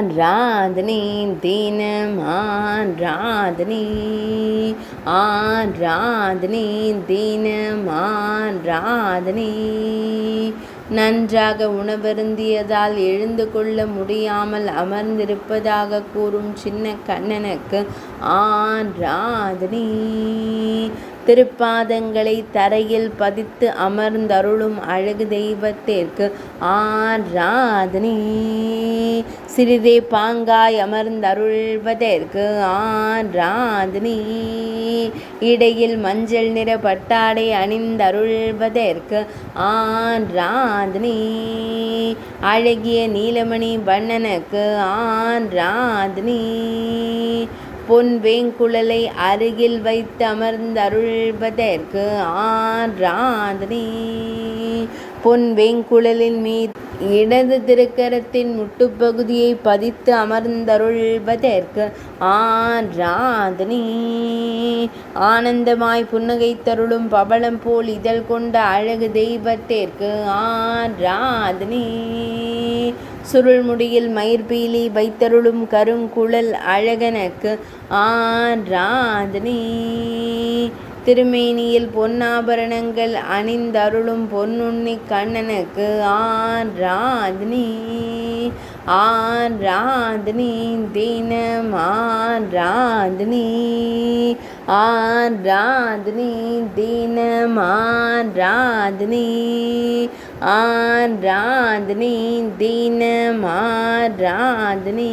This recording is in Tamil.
ஆராதனை தினம் ஆராதனை ஆராதனை தினம் ஆராதனை. நன்றாக உணவருந்தியதால் எழுந்து கொள்ள முடியாமல் அமர்ந்திருப்பதாக கூறும் சின்ன கண்ணனுக்கு ஆராதனை. திருப்பாதங்களை தரையில் பதித்து அமர்ந்தருளும் அழகு தெய்வத்திற்கு ஆராதனை. சிறிதே பாங்காய் அமர்ந்தருள்வதற்கு ஆராதனை. இடையில் மஞ்சள் நிற பட்டாடை அணிந்தருள்வதற்கு ஆராதனை. அழகிய நீலமணி வண்ணனுக்கு ஆராதனை. பொன் வேங்குழலை அருகில் வைத்து அமர்ந்தருள்வதற்கு ஆராதனை. பொன் வேங்குழலின் மீது இடது திருக்கரத்தின் முட்டுப்பகுதியை பதித்து அமர்ந்தருள்வதற்கு ஆராதனை. ஆனந்தமாய் புன்னகை தருளும் பவளம் போல் இதழ் கொண்ட அழகு தெய்வத்திற்கு ஆராதனை. சுருள்முடியில் மயிர்பீலி வைத்தருளும் கருங்குழல் அழகனுக்கு ஆராதனை. திருமேனியில் பொன்னாபரணங்கள் அணிந்தருளும் பொன்னுண்ணி கண்ணனுக்கு ஆராதனை. ஆராதனை தினம் ஆராதனை ஆராதனை தினம் ஆராதனை ஆராதனை தினம் ஆராதனை.